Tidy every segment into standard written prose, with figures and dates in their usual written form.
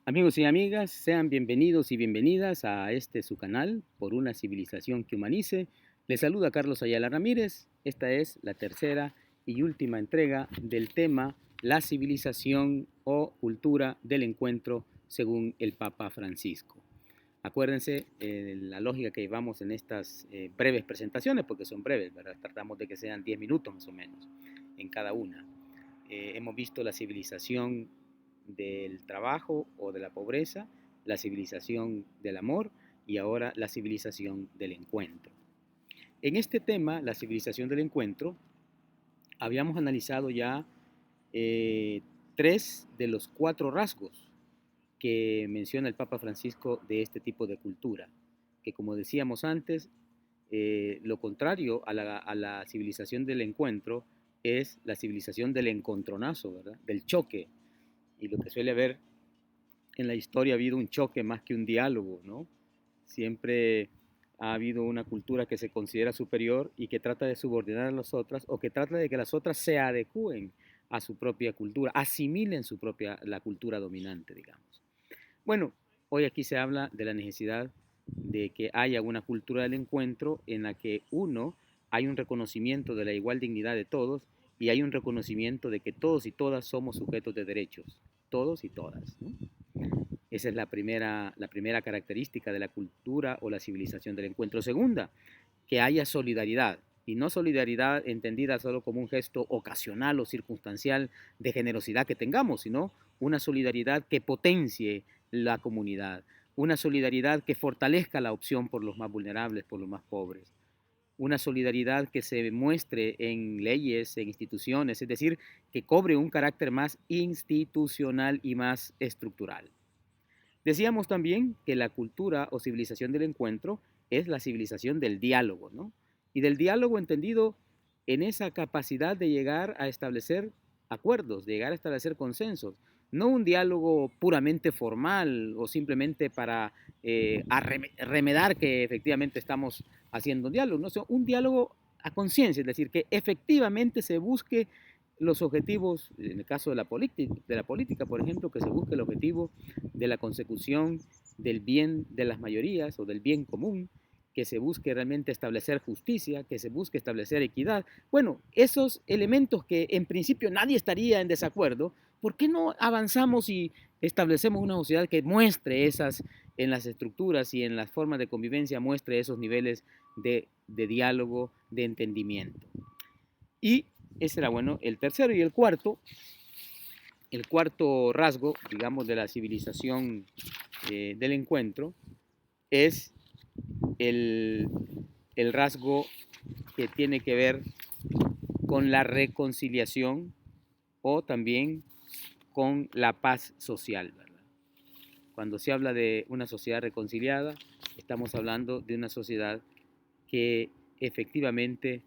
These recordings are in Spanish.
Amigos y amigas, sean bienvenidos y bienvenidas a este su canal, Por una civilización que humanice. Les saluda Carlos Ayala Ramírez. Esta es la tercera y última entrega del tema La civilización o cultura del encuentro según el Papa Francisco. Acuérdense la lógica que llevamos en estas breves presentaciones, porque son breves, ¿verdad? Tratamos de que sean 10 minutos más o menos en cada una. Hemos visto la civilización del trabajo o de la pobreza, la civilización del amor y ahora la civilización del encuentro. En este tema, la civilización del encuentro, habíamos analizado ya eh, tres de los cuatro rasgos que menciona el Papa Francisco de este tipo de cultura, que como decíamos antes, lo contrario a la civilización del encuentro es la civilización del encontronazo, ¿verdad? Del choque. Y lo que suele haber en la historia ha habido un choque más que un diálogo, ¿no? Siempre ha habido una cultura que se considera superior y que trata de subordinar a las otras o que trata de que las otras se adecúen a su propia cultura, asimilen la cultura dominante, digamos. Bueno, hoy aquí se habla de la necesidad de que haya una cultura del encuentro en la que hay un reconocimiento de la igual dignidad de todos y hay un reconocimiento de que todos y todas somos sujetos de derechos, todos y todas, ¿no? Esa es la primera característica de la cultura o la civilización del encuentro. Segunda, que haya solidaridad, y no solidaridad entendida solo como un gesto ocasional o circunstancial de generosidad que tengamos, sino una solidaridad que potencie la comunidad, una solidaridad que fortalezca la opción por los más vulnerables, por los más pobres, una solidaridad que se muestre en leyes, en instituciones, es decir, que cobre un carácter más institucional y más estructural. Decíamos también que la cultura o civilización del encuentro es la civilización del diálogo, ¿no? Y del diálogo entendido en esa capacidad de llegar a establecer acuerdos, de llegar a establecer consensos. No un diálogo puramente formal o simplemente para remedar que efectivamente estamos haciendo un diálogo, no, un diálogo a conciencia, es decir, que efectivamente se busque los objetivos, en el caso de la política, por ejemplo, que se busque el objetivo de la consecución del bien de las mayorías o del bien común, que se busque realmente establecer justicia, que se busque establecer equidad. Bueno, esos elementos que en principio nadie estaría en desacuerdo, ¿por qué no avanzamos y establecemos una sociedad que muestre esas, en las estructuras y en las formas de convivencia, muestre esos niveles de diálogo, de entendimiento? Y ese era, bueno, el tercero. Y el cuarto rasgo, digamos, de la civilización del encuentro es el, el rasgo que tiene que ver con la reconciliación o también con la paz social, ¿verdad? Cuando se habla de una sociedad reconciliada, estamos hablando de una sociedad que efectivamente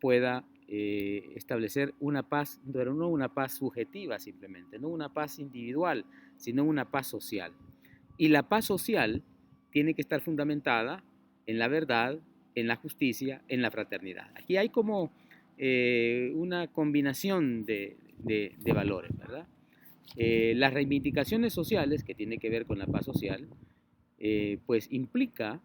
pueda establecer una paz, pero no una paz subjetiva simplemente, no una paz individual, sino una paz social. Y la paz social tiene que estar fundamentada en la verdad, en la justicia, en la fraternidad. Aquí hay como una combinación de valores, ¿verdad? Las reivindicaciones sociales, que tienen que ver con la paz social, pues implica,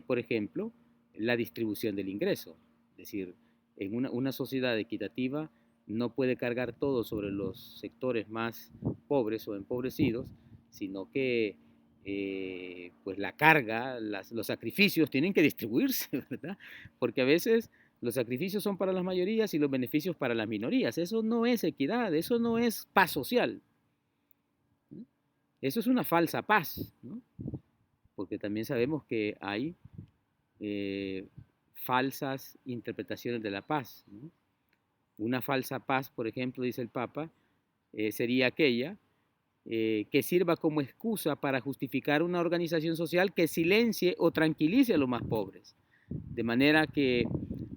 por ejemplo, la distribución del ingreso. Es decir, en una sociedad equitativa no puede cargar todo sobre los sectores más pobres o empobrecidos, sino que pues la carga, los sacrificios tienen que distribuirse, ¿verdad? Porque a veces los sacrificios son para las mayorías y los beneficios para las minorías. Eso no es equidad, eso no es paz social. ¿No? Eso es una falsa paz, ¿no? Porque también sabemos que hay eh, falsas interpretaciones de la paz, ¿no? Una falsa paz, por ejemplo, dice el Papa, sería aquella que sirva como excusa para justificar una organización social que silencie o tranquilice a los más pobres, de manera que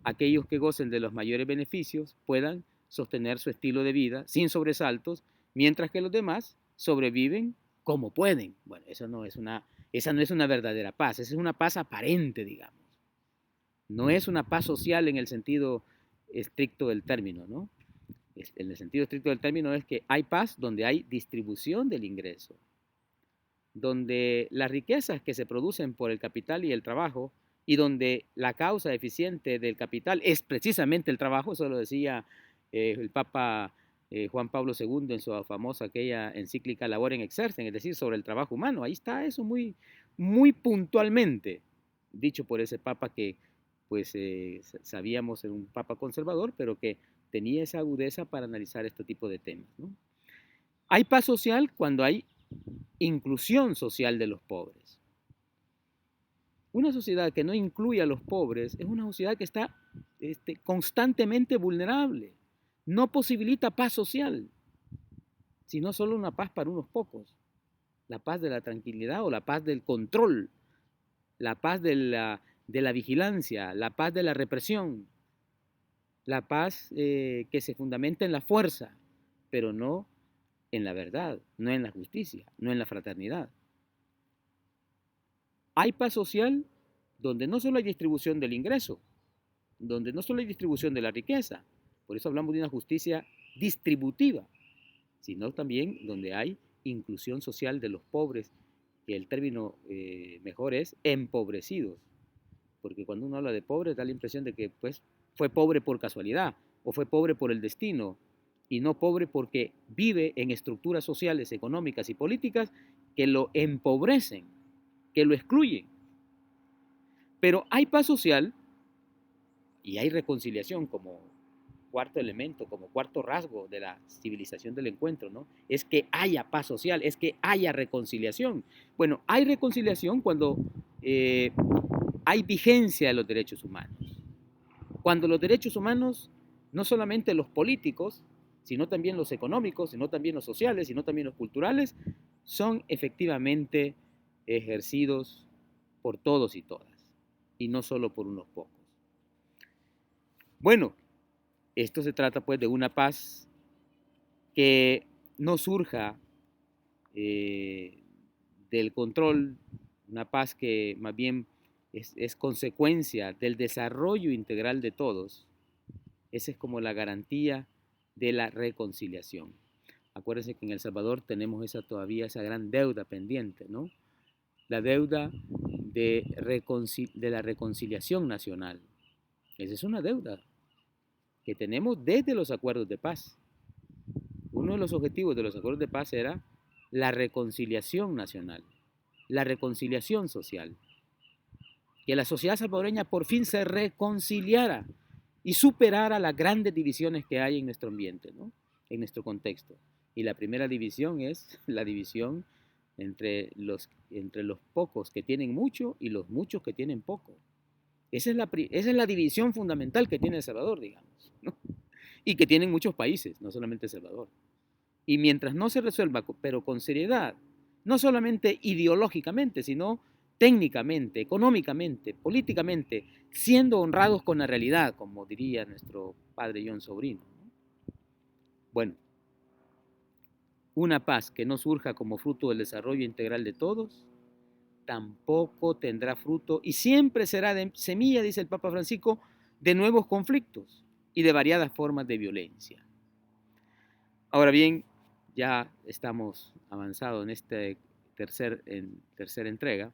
aquellos que gocen de los mayores beneficios puedan sostener su estilo de vida sin sobresaltos, mientras que los demás sobreviven como pueden. Bueno, esa no es una verdadera paz, esa es una paz aparente, digamos. No es una paz social en el sentido estricto del término, ¿no? En el sentido estricto del término es que hay paz donde hay distribución del ingreso. donde las riquezas que se producen por el capital y el trabajo, y donde la causa eficiente del capital es precisamente el trabajo, eso lo decía el Papa Juan Pablo II en su famosa aquella encíclica Laborem Exercens, es decir, sobre el trabajo humano. Ahí está eso muy, muy puntualmente dicho por ese Papa que pues sabíamos era un Papa conservador, pero que tenía esa agudeza para analizar este tipo de temas, ¿no? Hay paz social cuando hay inclusión social de los pobres. Una sociedad que no incluye a los pobres es una sociedad que está constantemente vulnerable. No posibilita paz social, sino solo una paz para unos pocos. La paz de la tranquilidad o la paz del control, la paz de la vigilancia, la paz de la represión, la paz que se fundamenta en la fuerza, pero no en la verdad, no en la justicia, no en la fraternidad. Hay paz social donde no solo hay distribución del ingreso, donde no solo hay distribución de la riqueza, por eso hablamos de una justicia distributiva, sino también donde hay inclusión social de los pobres, que el término mejor es empobrecidos, porque cuando uno habla de pobre da la impresión de que pues, fue pobre por casualidad o fue pobre por el destino y no pobre porque vive en estructuras sociales, económicas y políticas que lo empobrecen, que lo excluyen. Pero hay paz social y hay reconciliación como cuarto elemento, como cuarto rasgo de la civilización del encuentro, ¿no? Es que haya paz social, es que haya reconciliación. Bueno, hay reconciliación cuando hay vigencia de los derechos humanos. Cuando los derechos humanos, no solamente los políticos, sino también los económicos, sino también los sociales, sino también los culturales, son efectivamente ejercidos por todos y todas, y no solo por unos pocos. Bueno, esto se trata pues de una paz que no surja eh, del control, una paz que más bien es consecuencia del desarrollo integral de todos. Esa es como la garantía de la reconciliación. Acuérdense que en El Salvador tenemos todavía esa gran deuda pendiente, ¿no? La deuda de la reconciliación nacional. Esa es una deuda que tenemos desde los acuerdos de paz. Uno de los objetivos de los acuerdos de paz era la reconciliación nacional, la reconciliación social, que la sociedad salvadoreña por fin se reconciliara y superara las grandes divisiones que hay en nuestro ambiente, ¿no? En nuestro contexto. Y la primera división es la división entre los pocos que tienen mucho y los muchos que tienen poco. Esa es la división fundamental que tiene El Salvador, digamos, ¿no? Y que tienen muchos países, no solamente El Salvador. Y mientras no se resuelva, pero con seriedad, no solamente ideológicamente, sino técnicamente, económicamente, políticamente, siendo honrados con la realidad, como diría nuestro padre John Sobrino. Bueno, una paz que no surja como fruto del desarrollo integral de todos, tampoco tendrá fruto y siempre será de semilla, dice el Papa Francisco, de nuevos conflictos y de variadas formas de violencia. Ahora bien, ya estamos avanzados en esta tercera entrega.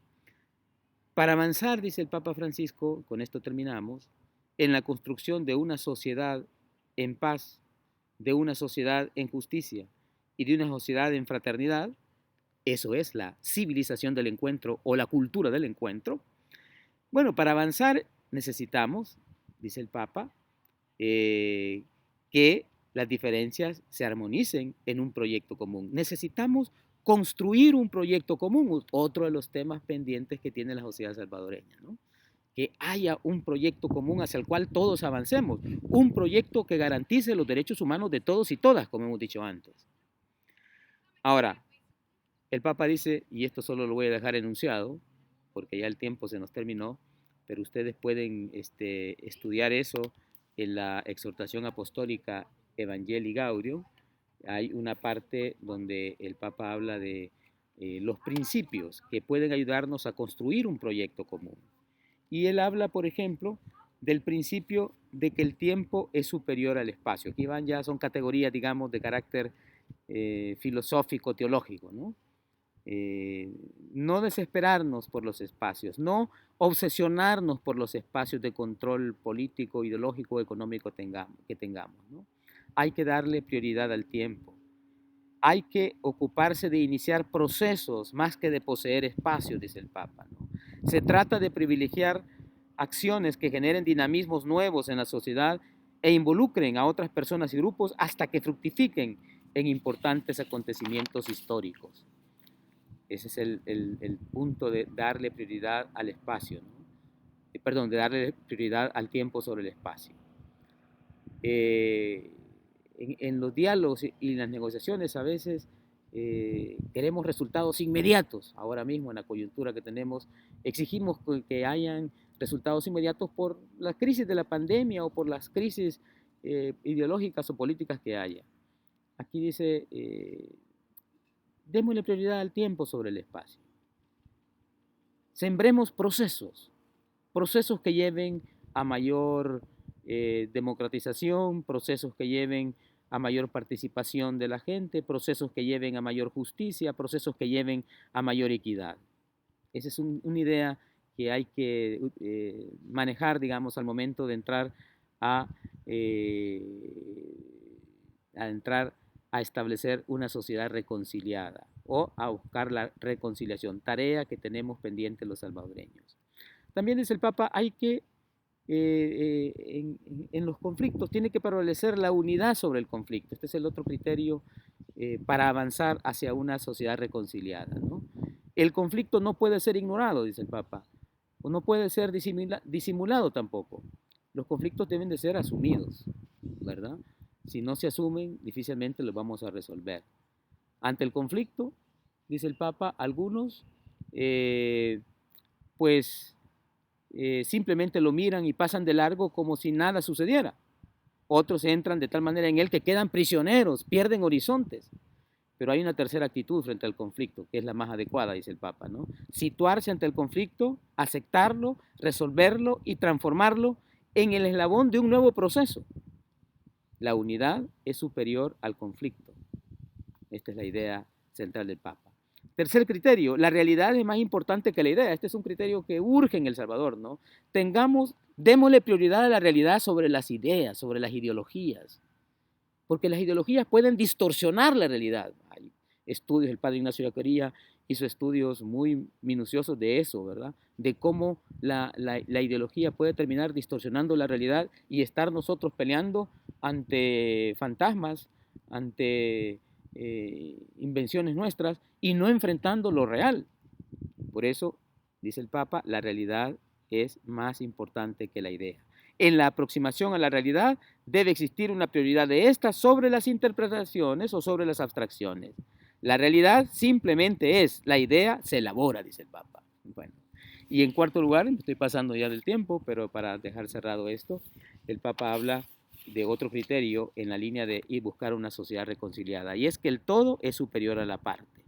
Para avanzar, dice el Papa Francisco, con esto terminamos, en la construcción de una sociedad en paz, de una sociedad en justicia y de una sociedad en fraternidad, eso es la civilización del encuentro o la cultura del encuentro. Bueno, para avanzar necesitamos, dice el Papa, que las diferencias se armonicen en un proyecto común. Necesitamos construir un proyecto común, otro de los temas pendientes que tiene la sociedad salvadoreña, ¿no? Que haya un proyecto común hacia el cual todos avancemos, un proyecto que garantice los derechos humanos de todos y todas, como hemos dicho antes. Ahora, el Papa dice, y esto solo lo voy a dejar enunciado, porque ya el tiempo se nos terminó, pero ustedes pueden estudiar eso en la exhortación apostólica Evangelii Gaudium. Hay una parte donde el Papa habla de los principios que pueden ayudarnos a construir un proyecto común. Y él habla, por ejemplo, del principio de que el tiempo es superior al espacio. Aquí son categorías, digamos, de carácter filosófico, teológico, ¿no? no desesperarnos por los espacios, no obsesionarnos por los espacios de control político, ideológico, económico que tengamos, ¿no? Hay que darle prioridad al tiempo. Hay que ocuparse de iniciar procesos más que de poseer espacios, dice el Papa, ¿no? Se trata de privilegiar acciones que generen dinamismos nuevos en la sociedad e involucren a otras personas y grupos hasta que fructifiquen en importantes acontecimientos históricos. Ese es el punto de darle prioridad al espacio, ¿no? Perdón, de darle prioridad al tiempo sobre el espacio. En los diálogos y las negociaciones a veces queremos resultados inmediatos. Ahora mismo en la coyuntura que tenemos exigimos que hayan resultados inmediatos por la crisis de la pandemia o por las crisis ideológicas o políticas que haya. Aquí dice, démosle prioridad al tiempo sobre el espacio. Sembremos procesos que lleven a mayor democratización, procesos que lleven a mayor participación de la gente, procesos que lleven a mayor justicia, procesos que lleven a mayor equidad. Esa es una idea que hay que manejar, digamos, al momento de entrar a establecer una sociedad reconciliada o a buscar la reconciliación, tarea que tenemos pendiente los salvadoreños. También dice el Papa, hay que, en los conflictos, tiene que prevalecer la unidad sobre el conflicto. Este es el otro criterio para avanzar hacia una sociedad reconciliada, ¿no? El conflicto no puede ser ignorado, dice el Papa, o no puede ser disimulado tampoco. Los conflictos deben de ser asumidos, ¿verdad? Si no se asumen, difícilmente los vamos a resolver. Ante el conflicto, dice el Papa, algunos simplemente lo miran y pasan de largo como si nada sucediera. Otros entran de tal manera en él que quedan prisioneros, pierden horizontes. Pero hay una tercera actitud frente al conflicto, que es la más adecuada, dice el Papa, ¿no? Situarse ante el conflicto, aceptarlo, resolverlo y transformarlo en el eslabón de un nuevo proceso. La unidad es superior al conflicto. Esta es la idea central del Papa. Tercer criterio, la realidad es más importante que la idea. Este es un criterio que urge en El Salvador, ¿no? Démosle prioridad a la realidad sobre las ideas, sobre las ideologías. Porque las ideologías pueden distorsionar la realidad. Hay estudios, el padre Ignacio Yacarilla hizo estudios muy minuciosos de eso, ¿verdad? De cómo la ideología puede terminar distorsionando la realidad y estar nosotros peleando ante fantasmas, ante invenciones nuestras y no enfrentando lo real. Por eso, dice el Papa, la realidad es más importante que la idea. En la aproximación a la realidad debe existir una prioridad de esta sobre las interpretaciones o sobre las abstracciones. La realidad simplemente es, la idea se elabora, dice el Papa. Bueno, y en cuarto lugar, estoy pasando ya del tiempo, pero para dejar cerrado esto, el Papa habla de otro criterio en la línea de ir buscar una sociedad reconciliada, y es que el todo es superior a la parte.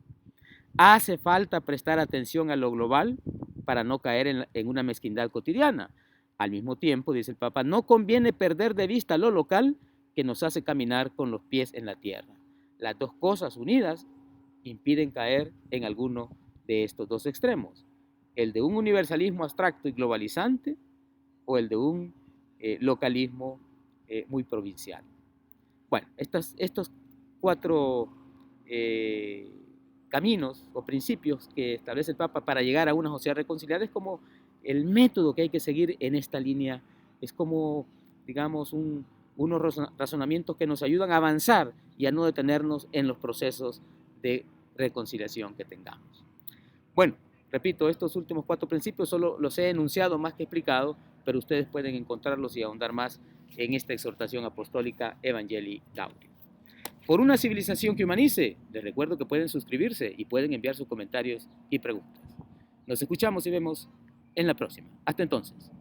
Hace falta prestar atención a lo global para no caer en una mezquindad cotidiana. Al mismo tiempo, dice el Papa, no conviene perder de vista lo local que nos hace caminar con los pies en la tierra. Las dos cosas unidas impiden caer en alguno de estos dos extremos, el de un universalismo abstracto y globalizante o el de un localismo muy provincial. Bueno, estos cuatro caminos o principios que establece el Papa para llegar a una sociedad reconciliada es como el método que hay que seguir en esta línea, es como, digamos, unos razonamientos que nos ayudan a avanzar y a no detenernos en los procesos de reconciliación que tengamos. Bueno, repito, estos últimos cuatro principios solo los he enunciado más que explicado, pero ustedes pueden encontrarlos y ahondar más en esta exhortación apostólica Evangelii Gaudium. Por una civilización que humanice, les recuerdo que pueden suscribirse y pueden enviar sus comentarios y preguntas. Nos escuchamos y vemos en la próxima. Hasta entonces.